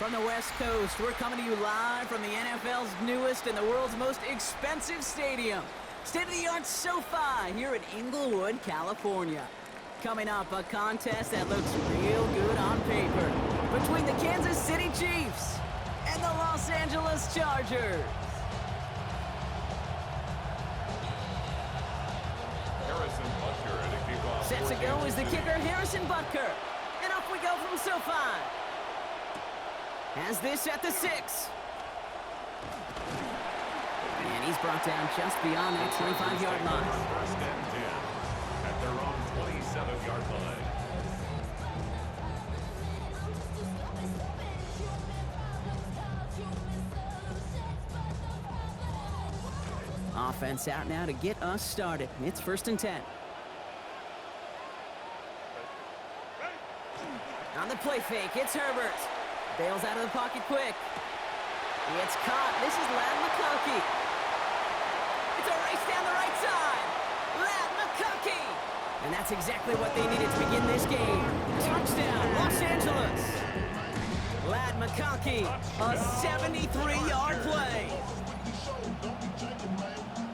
From the West Coast, we're coming to you live from the NFL's newest and the world's most expensive stadium. State-of-the-art SoFi here in Inglewood, California. Coming up, a contest that looks real good on paper between the Kansas City Chiefs and the Los Angeles Chargers. Set to go is the kicker, Harrison Butker. And off we go from SoFi. Has this at the 6. And he's brought down just beyond that 25-yard line. First and 10 at their own 27-yard line. Offense out now to get us started. It's 1st and 10. On the play fake, it's Herbert. Bails out of the pocket quick. It's caught. This is Ladd McConkey. It's a race down the right side. Ladd McConkey. And that's exactly what they needed to begin this game. Touchdown, Los Angeles. Ladd McConkey, a 73-yard play.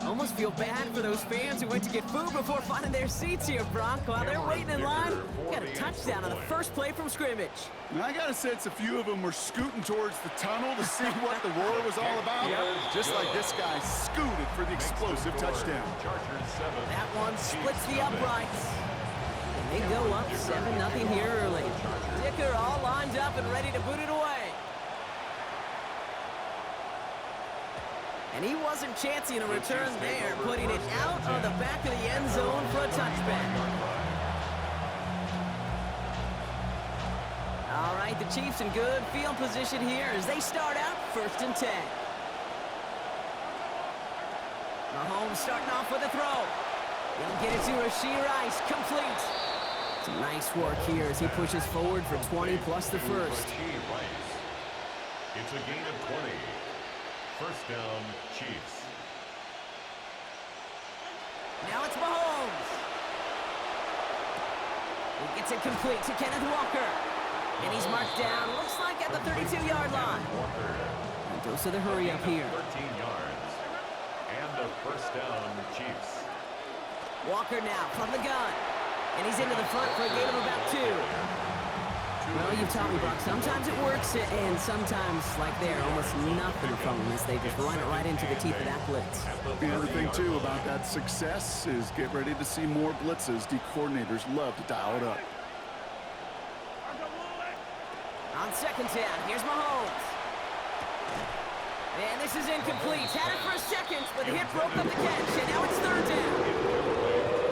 Almost feel bad for those fans who went to get food before finding their seats here, Brock. While they're waiting in line, got a touchdown on the first play from scrimmage. I got a sense a few of them were scooting towards the tunnel to see what the roar was all about. Just like this guy scooted for the explosive touchdown. That one splits the uprights. And they go up 7-0 here early. Dicker all lined up and ready to boot it away. And he wasn't chancing a return there, putting it out on the back of the end zone for a touchback. All right, the Chiefs in good field position here as they start out 1st and 10. Mahomes starting off with a throw. He'll get it to Rashee Rice, complete. Some nice work here as he pushes forward for 20 plus the first. It's a gain of 20. First down, Chiefs. Now it's Mahomes. He gets it complete to Kenneth Walker. And he's marked down, looks like at the 32-yard line. And goes to the hurry up here. 13 yards. And a first down, Chiefs. Walker now from the gun. And he's into the front for a gain of about 2. Well, you've taught me, Brock. Sometimes it works, and sometimes, like there, almost nothing from them as they just run it right into the teeth of that blitz. The other thing, too, about that success is get ready to see more blitzes. D coordinators love to dial it up. On 2nd down, here's Mahomes. And this is incomplete. Had it for a second, but the hit broke up the catch, and now it's 3rd down.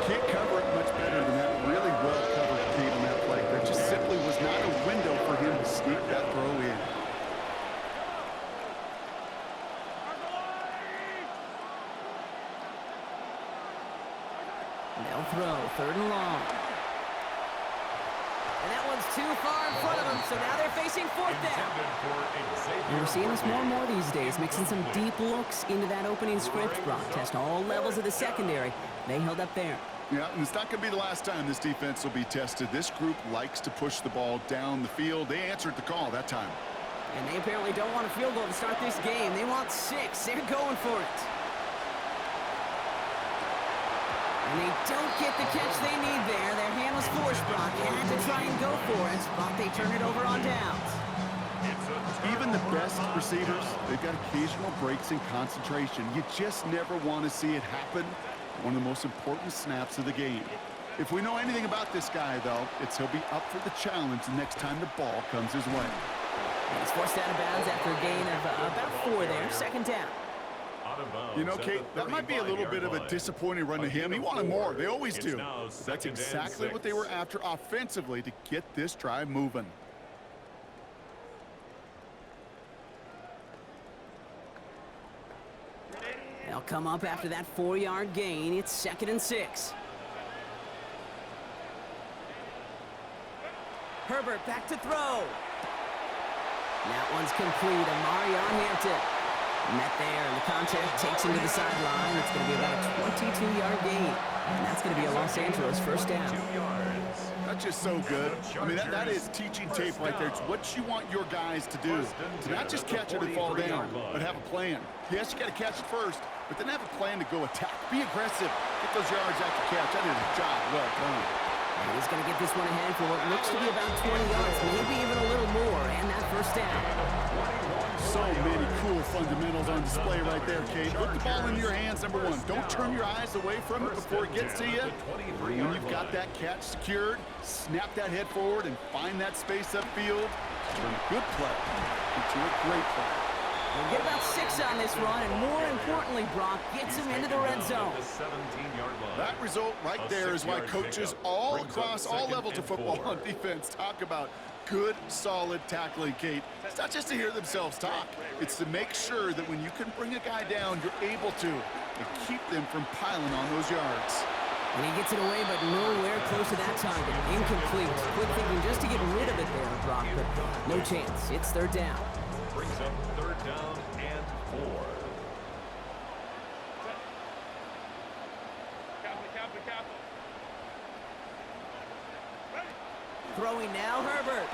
Can't cover it much better than that really well-covered feed on that play. There just simply was not a window for him to sneak that throw in. They'll throw 3rd and long. And that one's too far in front of them, so now they're facing 4th down. And we're seeing this more and more these days, mixing some deep looks into that opening script, Brock. Test all levels of the secondary. They held up there. Yeah, and it's not going to be the last time this defense will be tested. This group likes to push the ball down the field. They answered the call that time. And they apparently don't want a field goal to start this game. They want 6. They're going for it. And they don't get the catch they need there. Their hand was forced, Brock. They had to try and go for it, but they turn it over on downs. Even the best receivers, they've got occasional breaks in concentration. You just never want to see it happen. One of the most important snaps of the game. If we know anything about this guy, though, it's he'll be up for the challenge the next time the ball comes his way. And he's forced out of bounds after a gain of about 4 there. 2nd down. You know, Kate, that might be a little bit of a disappointing run to him. He wanted more. They always do. That's exactly what they were after offensively to get this drive moving. They'll come up after that 4-yard gain. It's 2nd and 6. Herbert back to throw. That one's complete. Amarion Hampton. Met there, and the contact takes him to the sideline. It's going to be about a 22-yard gain. And that's going to be a Los Angeles first down. just so good. I mean, that is teaching tape right there. It's what you want your guys to do. To not just catch it and fall down, but have a plan. Yes, you got to catch it first, but then have a plan to go attack. Be aggressive. Get those yards after catch. That is a job well done. And he's going to get this one ahead for what looks to be about 20 yards, maybe even a little more, and that first down. So many cool fundamentals on display right there, Kate. Put the ball in your hands, number one. Don't turn your eyes away from it before it gets to you. When you've got that catch secured, snap that head forward and find that space upfield. Turn a good play into a great play. We'll get about 6 on this run, and more importantly, Brock gets him into the red zone. That result right there is why coaches all across all levels of football on defense talk about good, solid tackling, Kate. It's not just to hear themselves talk. It's to make sure that when you can bring a guy down, you're able to, and keep them from piling on those yards. And he gets it away, but nowhere close to that target. Incomplete. Quick thinking just to get rid of it there, Brock, but no chance. It's third down. Brings up third down and 4. Throwing now, Herbert.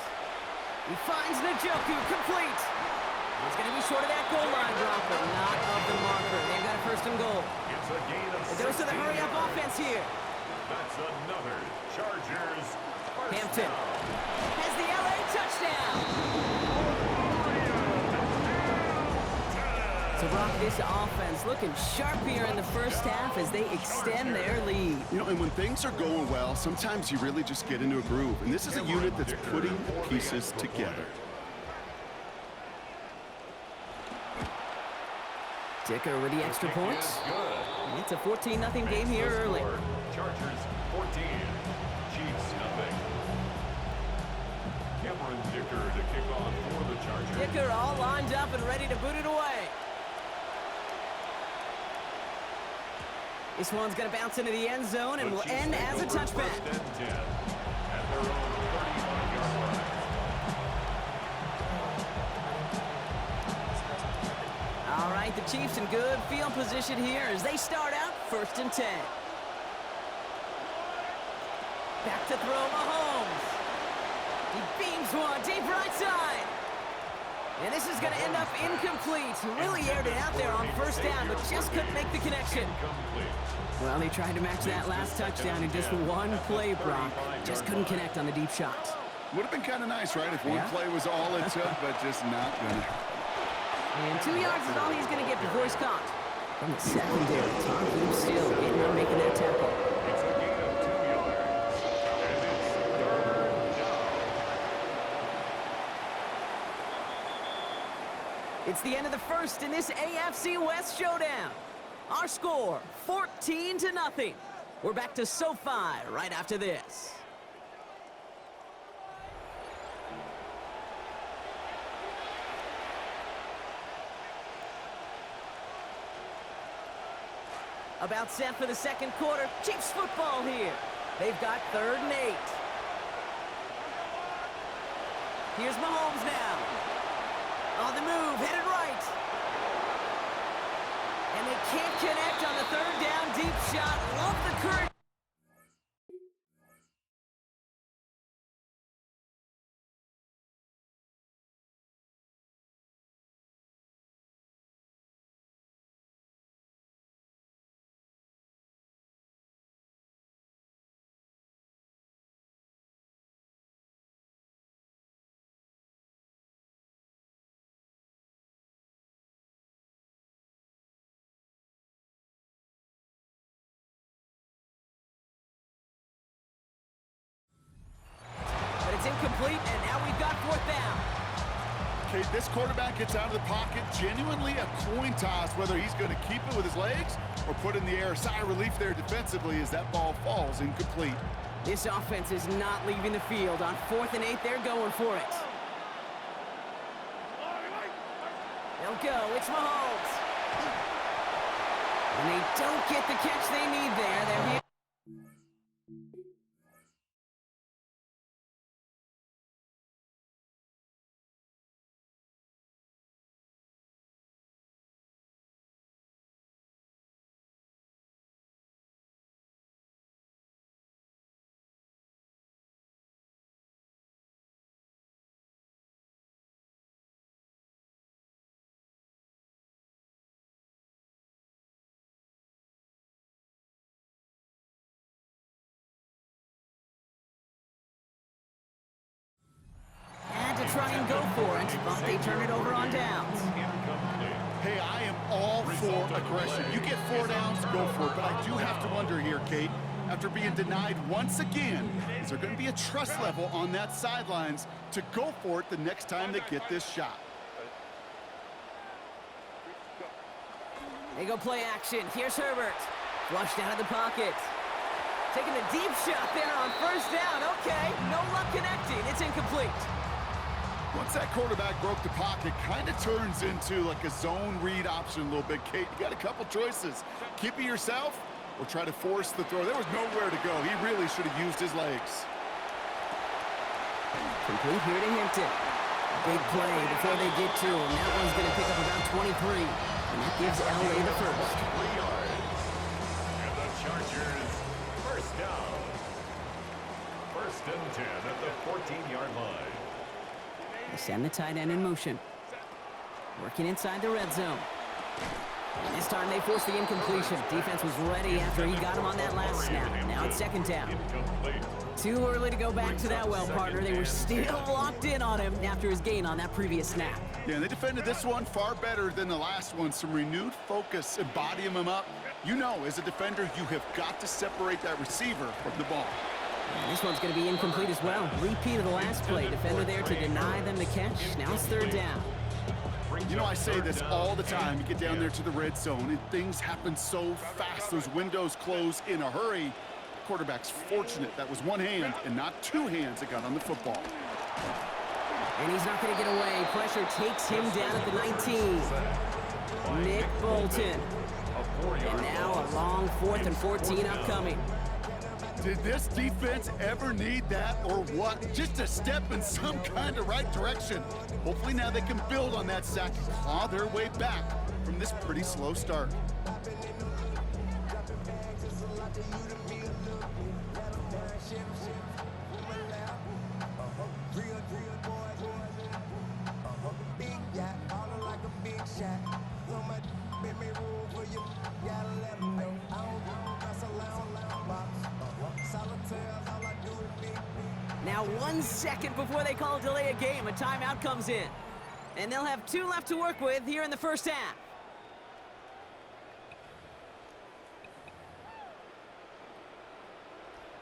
He finds Njoku, complete. He's going to be short of that goal line drop, but not of the marker. They've got a first and goal. It's a gain of It goes to the hurry-up offense here. That's another Chargers first Hampton down. has the LA touchdown. So, Brock, this offense looking sharp here in the first half as they extend their lead. You know, and when things are going well, sometimes you really just get into a groove. And this is a unit that's putting the pieces together. Dicker with the extra points. It's a 14-0 game here early. Chargers 14, Chiefs nothing. Cameron Dicker to kick off for the Chargers. Dicker all lined up and ready to boot it away. This one's going to bounce into the end zone and will end as a touchback. First and 10 at their own 35-yard line. All right, the Chiefs in good field position here as they start out first and 10. Back to throw Mahomes. He beams one deep right side. And this is going to end up incomplete. Really aired it out there on first down, but just couldn't make the connection. Well, they tried to match that last touchdown in just one play, Brock. Just couldn't connect on the deep shots. Would have been kind of nice, right, if one play was all it took, but just not going to happen. And 2 yards is all he's going to get before he's caught. From the secondary, Tom Keeps still getting on making that tackle. It's a gain of 2 yards. And it's third down. It's the end of the first in this AFC West showdown. Our score, 14-0. We're back to SoFi right after this. About set for the second quarter. Chiefs football here. They've got 3rd and 8. Here's Mahomes now. On the move, headed right. And they can't connect on the 3rd down deep shot. Love the current. But it's incomplete, and now we've got 4th down. Okay, this quarterback gets out of the pocket, genuinely a coin toss, whether he's going to keep it with his legs or put in the air. Sigh of relief there defensively as that ball falls incomplete. This offense is not leaving the field. On 4th and 8, they're going for it. They'll go. It's Mahomes. And they don't get the catch they need there. They're here. turn it over on downs. Hey, I am all for aggression. You get 4 downs, go for it. But I do have to wonder here, Kate, after being denied once again, is there going to be a trust level on that sidelines to go for it the next time they get this shot? They go play action. Here's Herbert. Flushed out of the pocket. Taking a deep shot there on first down. Okay, no luck connecting. It's incomplete. Once that quarterback broke the pocket, kind of turns into like a zone read option a little bit, Kate. You got a couple choices. Keep it yourself or try to force the throw. There was nowhere to go. He really should have used his legs. Complete here to Hinton. Big play before they get to him. That one's going to pick up about 23. And that gives LA the first. 3 yards. And the Chargers, first down. First and 10 at the 14-yard line. They send the tight end in motion. Working inside the red zone. And this time they force the incompletion. Defense was ready after he got him on that last snap. Now it's second down. Incomplete. Too early to go back to that well, partner. They were still locked in on him after his gain on that previous snap. Yeah, and they defended this one far better than the last one. Some renewed focus, embodying him up. You know, as a defender, you have got to separate that receiver from the ball. And this one's going to be incomplete as well. Repeat of the last play. Defender there to deny them the catch. Now it's third down. You know, I say this all the time. You get down there to the red zone, and things happen so fast. Those windows close in a hurry. The quarterback's fortunate that was one hand and not 2 hands that got on the football. And he's not going to get away. Pressure takes him down at the 19. Nick Bolton. And now a long 4th and 14 upcoming. Did this defense ever need that or what? Just a step in some kind of right direction. Hopefully now they can build on that sack and claw their way back from this pretty slow start. Now 1 second before they call delay a game, a timeout comes in. And they'll have 2 left to work with here in the first half.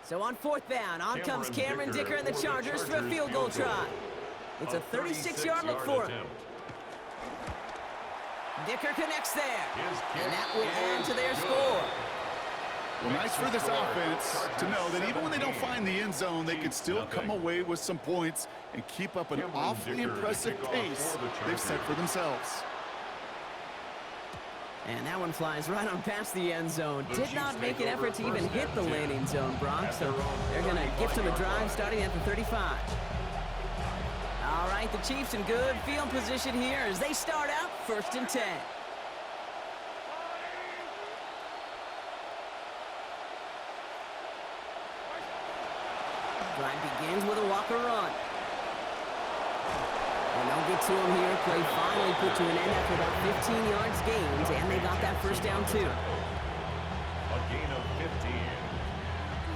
So on 4th down, on comes Cameron Dicker and the Chargers for a field goal try. It's a 36-yard look for him. Dicker connects there. And that will add to their score. Well, nice for this offense to know that even when they don't find the end zone, they can still come away with some points and keep up an awfully impressive pace they've set for themselves. And that one flies right on past the end zone. Did not make an effort to even hit the landing zone, Brock. So they're going to gift him a drive starting at the 35. All right, the Chiefs in good field position here as they start out 1st and 10. Drive begins with a Walker run. And they'll get to him here. Play finally put to an end after about 15 yards gained, and they got that first down too. A gain of 15.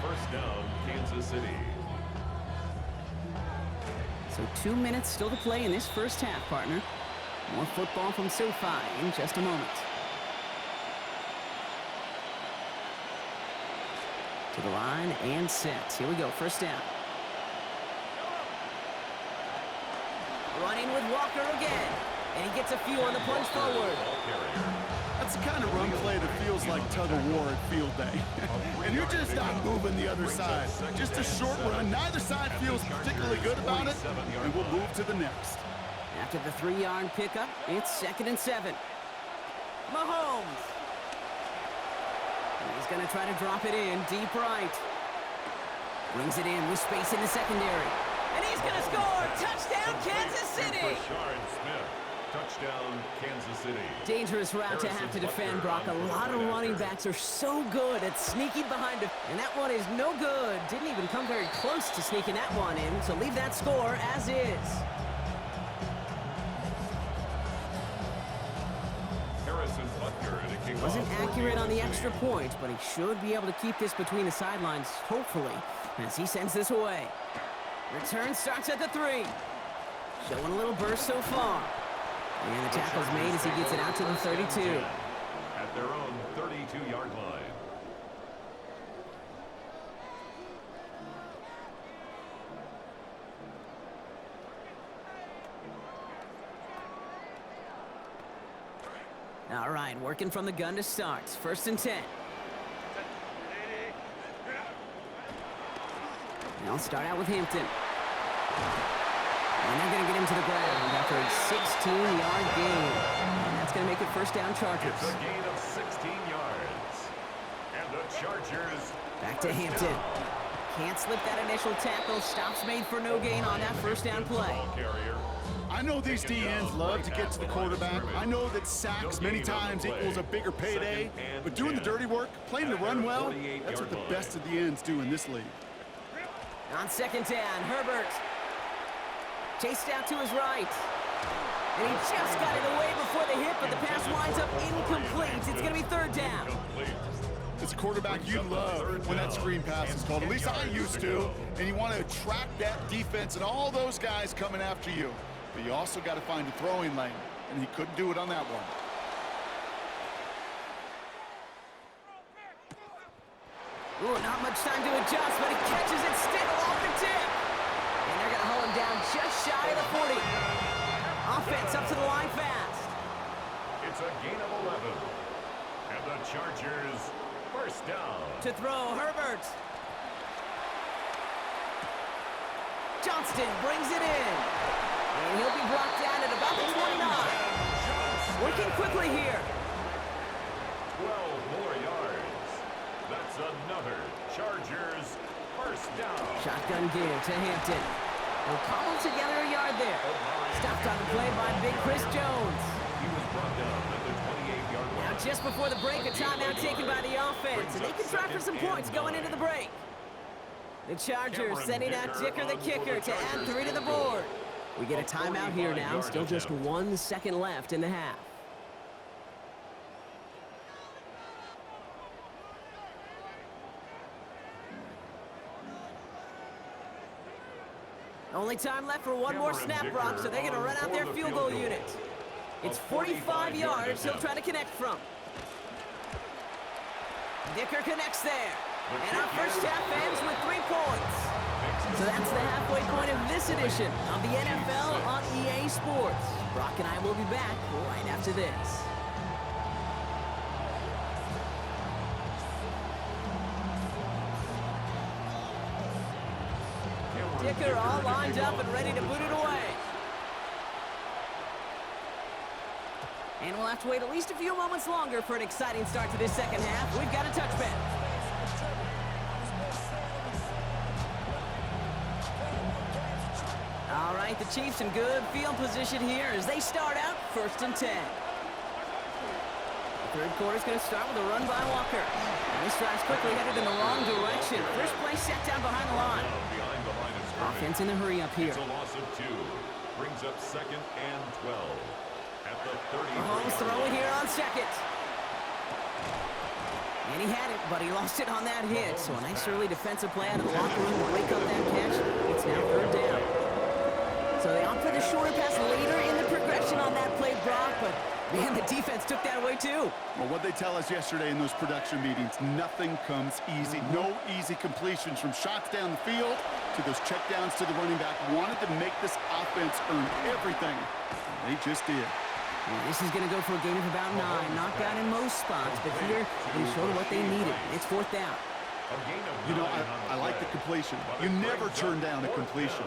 First down, Kansas City. So 2 minutes still to play in this first half, partner. More football from SoFi in just a moment. To the line and set. Here we go, first down. Running with Walker again. And he gets a few on the punch forward. That's the kind of run play that feels like tug-of-war at field day. And you're just not moving the other side. Just a short run. Neither side feels particularly good about it. And we'll move to the next. After the 3-yard pickup, it's 2nd and 7. Mahomes. He's going to try to drop it in deep right. Brings it in with space in the secondary. And he's going to score! Touchdown, Kansas City! Touchdown, Kansas City. Dangerous route to have to defend, Brock. A lot of running backs are so good at sneaking behind him. And that one is no good. Didn't even come very close to sneaking that one in. So leave that score as is. Wasn't accurate on the extra point, but he should be able to keep this between the sidelines, hopefully, as he sends this away. Return starts at the 3. Showing a little burst so far. And the tackle's made as he gets it out to the 32. At their own 32-yard line. All right, working from the gun to start. 1st and 10. They'll start out with Hampton. And they're going to get him to the ground after a 16-yard gain. And that's going to make it 1st down Chargers. It's a gain of 16 yards. And the Chargers back to Hampton. Can't slip that initial tackle. Stops made for no gain on that 1st down play. I know these DNs love to get to the quarterback. I know that sacks many times equals a bigger payday. But doing the dirty work, playing to run well, that's what the best of the ends do in this league. On 2nd down, Herbert. Chased out to his right. And he just got it away before the hit, but the pass winds up incomplete. It's going to be 3rd down. It's a quarterback you love when that screen pass is called. At least I used to. And you want to attract that defense and all those guys coming after you. But you also got to find a throwing lane, and he couldn't do it on that one. Ooh, not much time to adjust, but he catches it still off the tip. And they're going to hull him down just shy of the 40. Offense up to the line fast. It's a gain of 11. And the Chargers 1st down. To throw, Herbert. Johnston brings it in. And he'll be brought down at about the 29. Working quickly here. 12 more yards. That's another Chargers 1st down. Shotgun give to Hampton. They'll cobble together a yard there. Stopped on the play by Big Chris Jones. He was brought down at the 28-yard line. Now just before the break, a timeout taken by the offense. And they can try for some points going into the break. The Chargers sending out Dicker the kicker to add 3 to the board. We get a timeout here now. Still just 1 second left in the half. Only time left for one more snap, Brock, so they're going to run out their field goal unit. It's 45 yards he'll try to connect from. Dicker connects there. And our first half ends with 3 points. So that's the halfway point of this edition of the NFL on EA Sports. Brock and I will be back right after this. Dicker all lined up and ready to boot it away. And we'll have to wait at least a few moments longer for an exciting start to this second half. We've got a touchback. All right, the Chiefs in good field position here as they start out 1st and 10. The 3rd quarter's going to start with a run by Walker. And this drive's quickly headed in the wrong direction. First play set down behind the line. Offense in a hurry up here. It's a loss of 2. Brings up 2nd and 12. At the 30. Mahomes throwing here on 2nd. And he had it, but he lost it on that hit. So a nice early defensive play out of the locker room to break up that catch. It's now 3rd down. So they opt for the shorter pass later in the progression on that play, Brock, but man, the defense took that away too. Well, what they tell us yesterday in those production meetings, nothing comes easy. No easy completions from shots down the field to those checkdowns to the running back. Wanted to make this offense earn everything. They just did. Well, this is going to go for a gain of about 9. Knocked out in most spots, but here they showed what they needed. It's 4th down. You know, I like the completion. You never turn down a completion.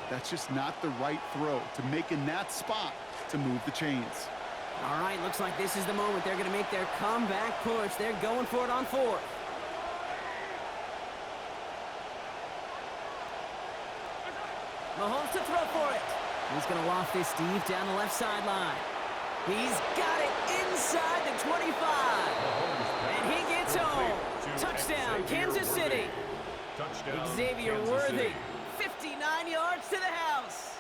That's just not the right throw to make in that spot to move the chains. All right, looks like this is the moment they're going to make their comeback push. They're going for it on 4th. Mahomes to throw for it. He's going to loft this deep down the left sideline. He's got it inside the 25. And he gets home. Touchdown, Kansas City. Xavier Worthy, 59 yards to the house.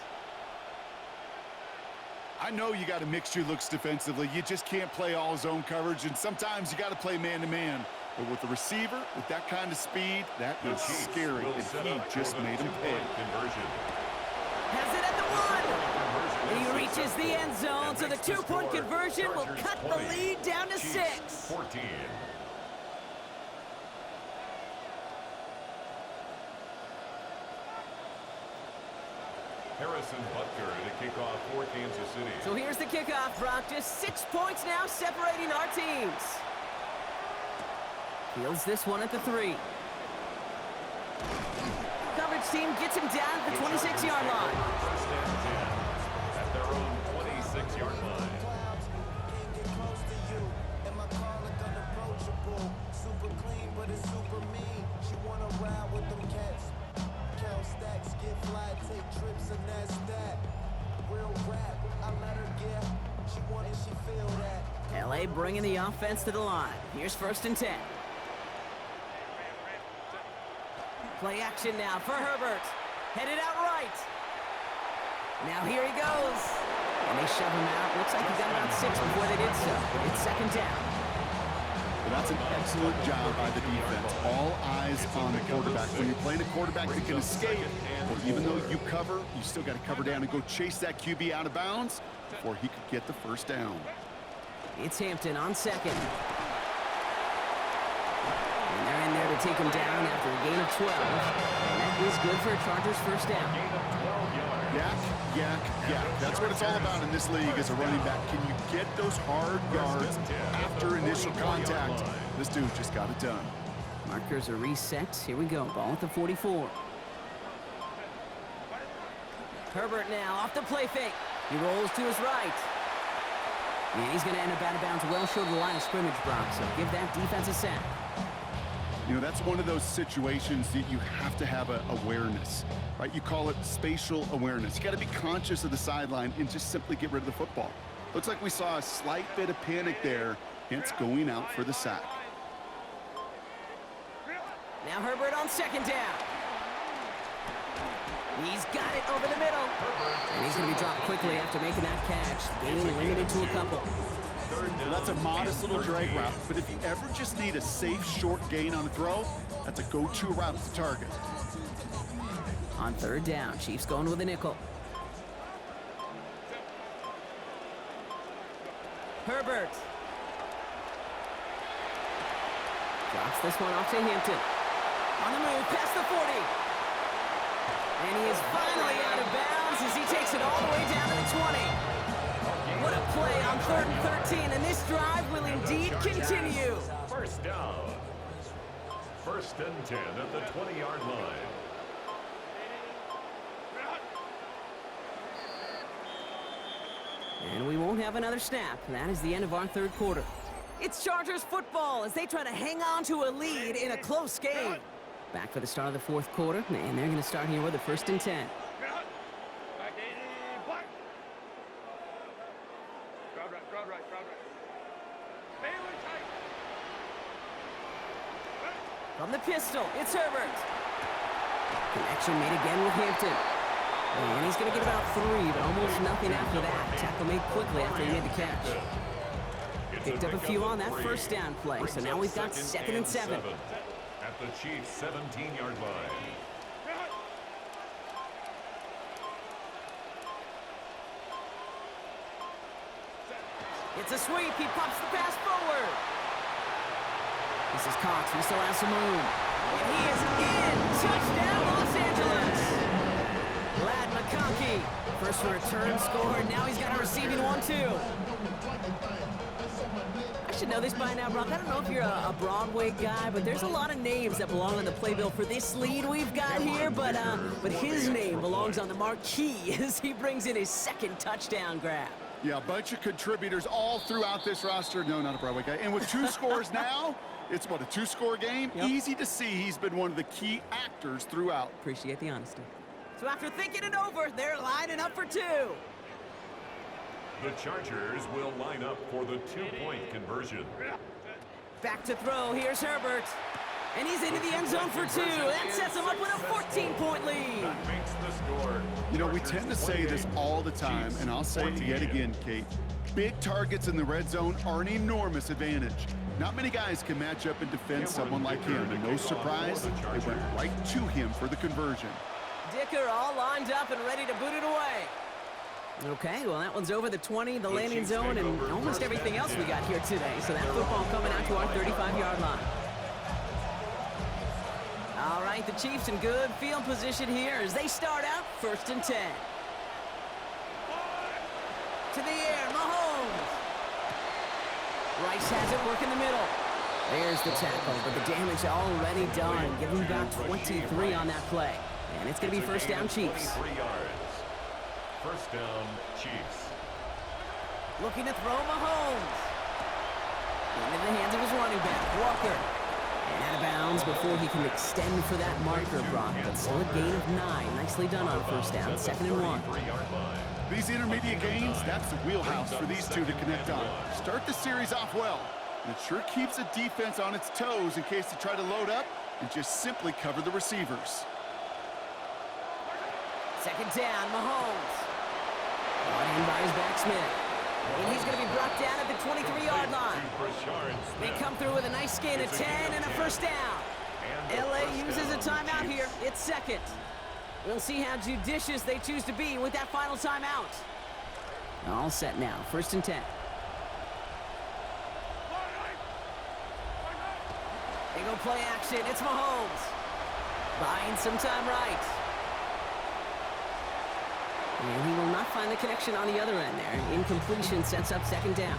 I know you got a mixture looks defensively. You just can't play all zone coverage, and sometimes you got to play man-to-man. But with the receiver, with that kind of speed, that is scary, and he just made him pay. Has it at the 1. He reaches the end zone, so the 2-point conversion will cut the lead down to 6. 14. Harrison Butker to kick off for Kansas City. So here's the kickoff, Brock. Just 6 points now separating our teams. Fields this one at the 3. Coverage team gets him down at the 26-yard line. First and 10 at their own 26-yard line. Super clean, but it's super mean. She wanna ride with them cats. Count stacks, get fly, take trips, and that's that. Real rap, I let her get. She want it, she feel that. LA bringing the offense to the line. Here's first and 10. Play action now for Herbert. Headed out right. Now here he goes. And they shove him out. Looks like he got about 6 before they did so. It's second down. Well, that's an excellent job by the defense. All eyes on the quarterback. When you're playing a quarterback that can escape, well, even though you cover, you still got to cover down and go chase that QB out of bounds before he could get the first down. It's Hampton on second. And they're in there to take him down after a gain of 12. And that is good for a Chargers first down. Yak, yak, yak. That's what it's all about in this league as a running back. Can you get those hard yards after initial contact? This dude just got it done. Markers are reset. Here we go. Ball at the 44. Herbert now off the play fake. He rolls to his right. And he's going to end up out of bounds well short of the line of scrimmage, Brock. So give that defense a sack. You know, that's one of those situations that you have to have awareness, right? You call it spatial awareness. You got to be conscious of the sideline and just simply get rid of the football. Looks like we saw a slight bit of panic there, hence going out for the sack. Now Herbert on second down. He's got it over the middle. And he's going to be dropped quickly after making that catch. Gain limited to a couple. Well, that's a modest little drag route, but if you ever just need a safe short gain on a throw, that's a go-to route to target. On third down, Chiefs going with a nickel. Herbert. Drops this one off to Hampton. On the move, past the 40. And he is finally out of bounds as he takes it all the way down to the 20. What a play on 3rd and 13, and this drive will indeed continue. First down. First and 10 at the 20-yard line. And we won't have another snap. That is the end of our third quarter. It's Chargers football as they try to hang on to a lead in a close game. Back for the start of the fourth quarter, and they're going to start here with a first and 10. From the pistol, it's Herbert. Connection made again with Hampton. And he's going to get about 3, but almost nothing after that. Tackle made quickly after he made the catch. Picked up a few on that first down play, so now we've got 2nd and 7. At the Chiefs' 17-yard line. It's a sweep. He pops the pass forward. This is Cox. He still has some room. And he is in. Touchdown, Los Angeles. Lad McConkey. First return score. Now he's got a receiving one, too. I should know this by now, Brock. I don't know if you're a Broadway guy, but there's a lot of names that belong on the playbill for this lead we've got here. But his name belongs on the marquee as he brings in his 2nd touchdown grab. Yeah, a bunch of contributors all throughout this roster. No, not a Broadway guy. And with 2 scores now, it's what, a 2-score game? Yep. Easy to see he's been one of the key actors throughout. Appreciate the honesty. So after thinking it over, they're lining up for 2. The Chargers will line up for the 2-point conversion. Back to throw. Here's Herbert. And he's into the end zone for 2. That sets him up with a 14-point lead. That makes the score. You know, we tend to say this all the time, and I'll say it yet again, Kate. Big targets in the red zone are an enormous advantage. Not many guys can match up and defend someone like him, and no surprise, they went right to him for the conversion. Dicker all lined up and ready to boot it away. Okay, well, that one's over the 20, the landing zone, and almost everything else we got here today. So that football coming out to our 35-yard line. All right, the Chiefs in good field position here as they start out 1st and 10. To the air, Mahomes. Rice has it, work in the middle. There's the tackle, but the damage already done. Give him about 23 on that play. And it's going to be 1st down, Chiefs. 23 yards. 1st down, Chiefs. Looking to throw Mahomes. Into the hands of his running back, Walker. And out of bounds before he can extend for that marker, Brock. But still a gain of 9. Nicely done on 1st down, 2nd and 1. These intermediate gains, that's the wheelhouse for these two to connect on. Start the series off well. And it sure keeps the defense on its toes in case they try to load up and just simply cover the receivers. 2nd down, Mahomes. Brought in by his back Smith. And he's going to be brought down at the 23-yard line. They come through with a nice gain of 10 and a 1st down. LA uses a timeout here. It's 2nd. We'll see how judicious they choose to be with that final timeout. All set now, 1st and 10. They go play action. It's Mahomes. Buying some time right. And he will not find the connection on the other end there. Incompletion sets up 2nd down.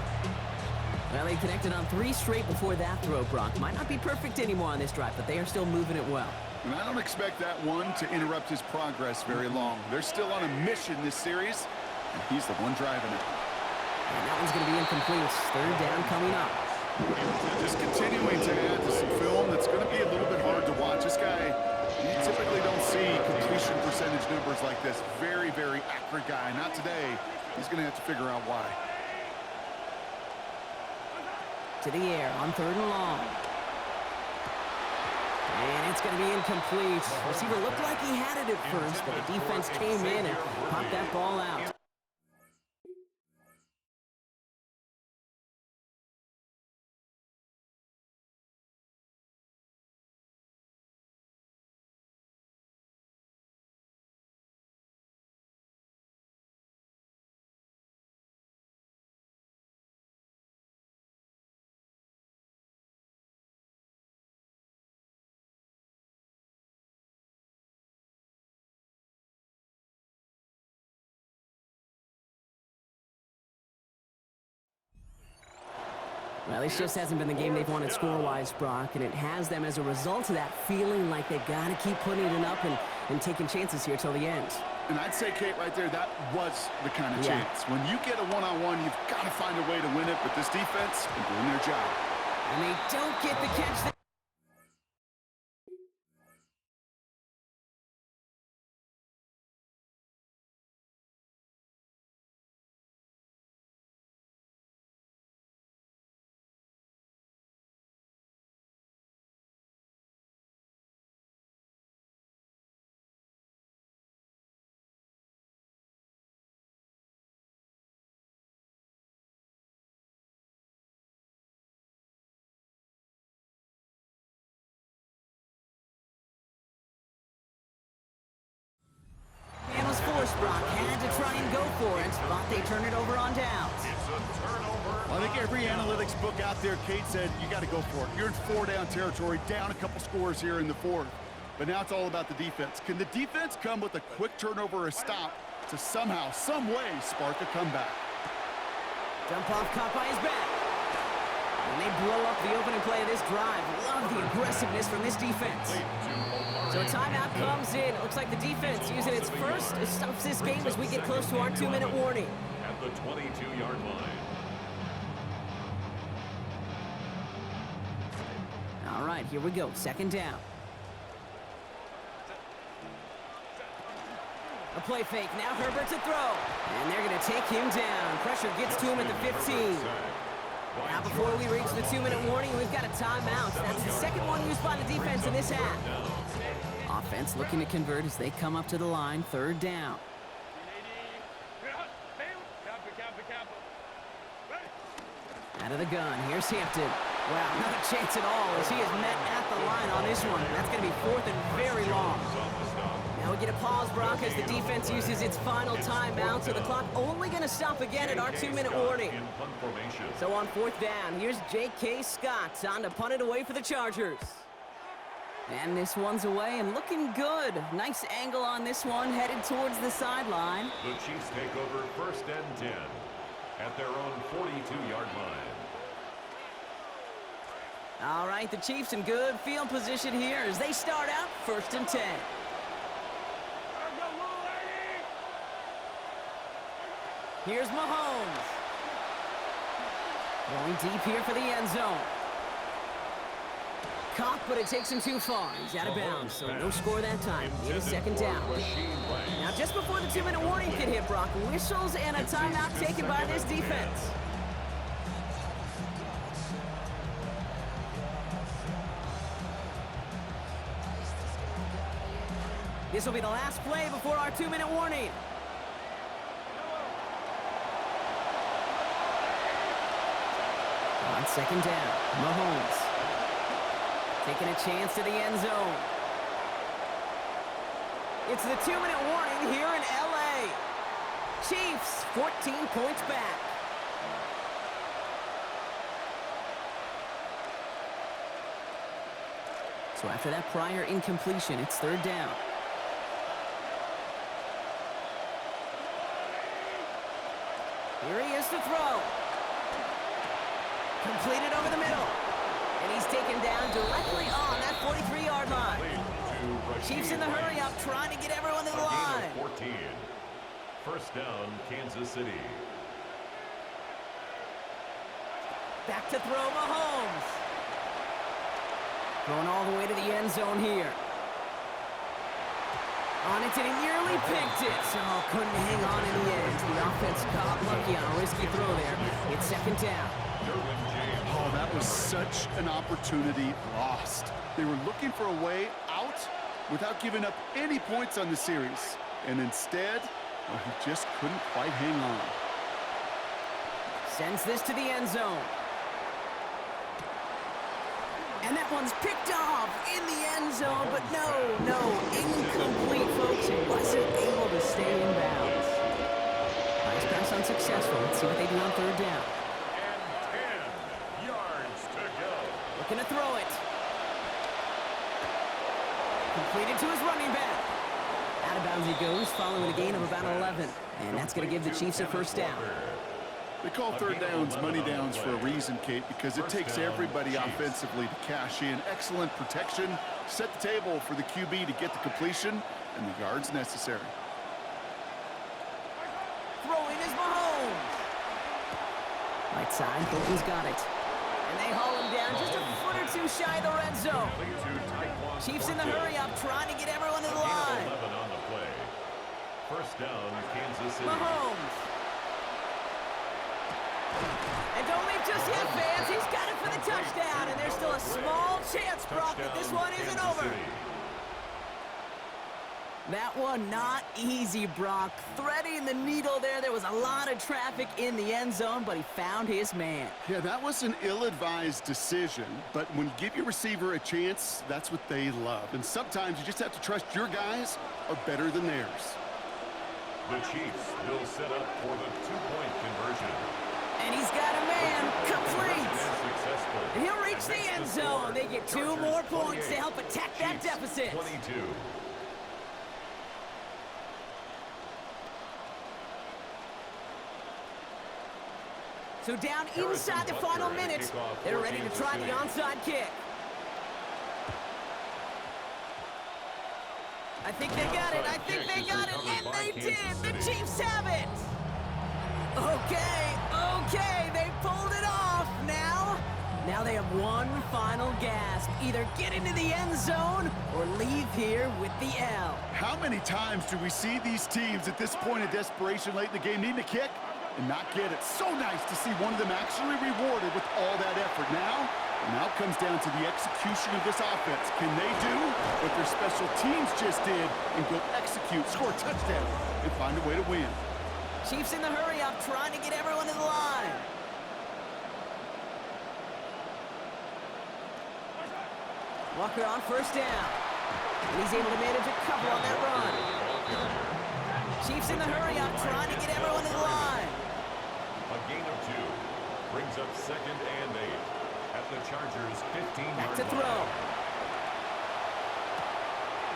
Well, they connected on 3 straight before that throw, Brock. Might not be perfect anymore on this drive, but they are still moving it well. And I don't expect that one to interrupt his progress very long. They're still on a mission this series, and he's the one driving it. And that one's going to be incomplete. 3rd down coming up. Just continuing to add to some film that's going to be a little bit hard to watch. This guy, you typically don't see completion percentage numbers like this. Very, very accurate guy. Not today. He's going to have to figure out why. To the air on 3rd and long. And it's going to be incomplete. Receiver looked like he had it at first, but the defense came in and popped that ball out. Well, this just hasn't been the game they've wanted score-wise, Brock, and it has them as a result of that feeling like they've got to keep putting it up and taking chances here till the end. And I'd say, Kate, right there, that was the kind of chance. When you get a one-on-one, you've got to find a way to win it, but this defense is doing their job. And they don't get the catch. Brock had to try and go for it, but they turn it over on downs. It's a turnover. Well, I think every analytics book out there, Kate said, you got to go for it. You're in 4-down territory, down a couple scores here in the 4th. But now it's all about the defense. Can the defense come with a quick turnover or a stop to somehow, some way, spark a comeback? Dump off caught by his back. And they blow up the opening play of this drive. Love the aggressiveness from this defense. So a timeout comes in. It looks like the defense using its first. It stops this game as we get close to our 2-minute warning. At the 22-yard line. All right, here we go. 2nd down. A play fake. Now Herbert to throw. And they're going to take him down. Pressure gets to him at the 15. Now before we reach the 2-minute warning, we've got a timeout. That's the second one used by the defense in this half. Offense looking to convert as they come up to the line. 3rd down. Out of the gun. Here's Hampton. Wow, not a chance at all as he is met at the line on this one. That's going to be 4th and very long. Now We'll get a pause, Brock, as the defense uses its final timeout, so the clock only going to stop again at our 2-minute warning. So on 4th down, here's J.K. Scott on to punt it away for the Chargers. And this one's away and looking good. Nice angle on this one, headed towards the sideline. The Chiefs take over 1st and 10 at their own 42-yard line. All right, the Chiefs in good field position here as they start out 1st and 10. Here's Mahomes. Going deep here for the end zone. Caught, but it takes him too far. He's out of bounds, so no score that time. It is 2nd down. Now, just before the 2-minute warning can hit, Brock, whistles and a timeout taken by this defense. This will be the last play before our 2-minute warning. On 2nd down, Mahomes. Taking a chance to the end zone. It's the 2-minute warning here in L.A. Chiefs, 14 points back. So after that prior incompletion, it's 3rd down. Here he is to throw. Completed over the middle. And he's taken down directly on that 43-yard line. Chiefs in the hurry up, trying to get everyone to the line. 14. 1st down, Kansas City. Back to throw, Mahomes. Going all the way to the end zone here. On it, and he nearly picked it. So couldn't hang on in the end. The offense got lucky on a risky throw there. It's 2nd down. Oh, that was such an opportunity lost. They were looking for a way out without giving up any points on the series. And instead, well, he just couldn't quite hang on. Sends this to the end zone. And that one's picked off in the end zone, but no, incomplete, folks. It wasn't able to stay in bounds. Nice pass unsuccessful. Let's see what they do on 3rd down. And 10 yards to go. Looking to throw it. Completed to his running back. Out of bounds he goes, following a gain of about 11. And that's going to give the Chiefs a 1st down. They call 3rd downs money downs for a reason, Kate, because it takes everybody offensively to cash in. Excellent protection, set the table for the QB to get the completion and the yards necessary. Throwing is Mahomes. Right side, Bolton's got it. And they haul him down just a foot or two shy of the red zone. Chiefs in the hurry up, trying to get everyone to the line. 11 on the play. 1st down, Kansas City. Mahomes. And don't leave just yet, fans. He's got it for the touchdown. And there's still a small chance, Brock, that this one isn't over. That one not easy, Brock. Threading the needle there. There was a lot of traffic in the end zone, but he found his man. Yeah, that was an ill-advised decision, but when you give your receiver a chance, that's what they love. And sometimes you just have to trust your guys are better than theirs. The Chiefs will set up for the 2-point conversion. And he's got a man complete. And he'll reach the end zone. They get 2 more points to help attack that deficit. 22. So down inside the final minute, they're ready to try the onside kick. I think they got it. I think they got it. And they did. The Chiefs have it. Okay. They pulled it off. Now they have one final gasp. Either get into the end zone or leave here with the L. How many times do we see these teams at this point of desperation late in the game needing a kick and not get it? So nice to see one of them actually rewarded with all that effort. Now it comes down to the execution of this offense. Can they do what their special teams just did and go execute, score a touchdown, and find a way to win? Chiefs in the hurry up, trying to get everyone in the line. Walker on 1st down. And he's able to manage a couple on that run. Chiefs in the hurry up, trying to get everyone in line. A gain of 2 brings up 2nd and 8 at the Chargers' 15-yard Back to line. throw.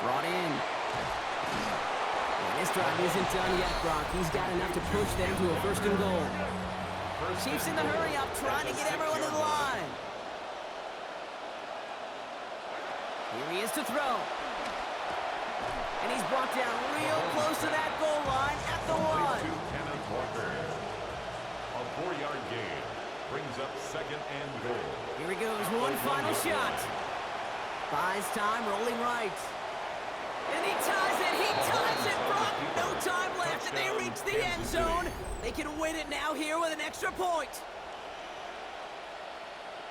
Brought in. And this drive isn't done yet, Brock. He's got enough to push them to a 1st and goal. Chiefs in the hurry up, trying to get everyone in line. Here he is to throw. And he's brought down real close to that goal line at the 1. To Kenneth Walker. A 4-yard gain brings up 2nd and goal. Here he goes, one final shot. Buys time, rolling right. And he ties it, Brock. No time left, and they reach the end zone. They can win it now here with an extra point.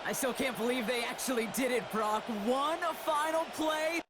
I still can't believe they actually did it, Brock. One final play.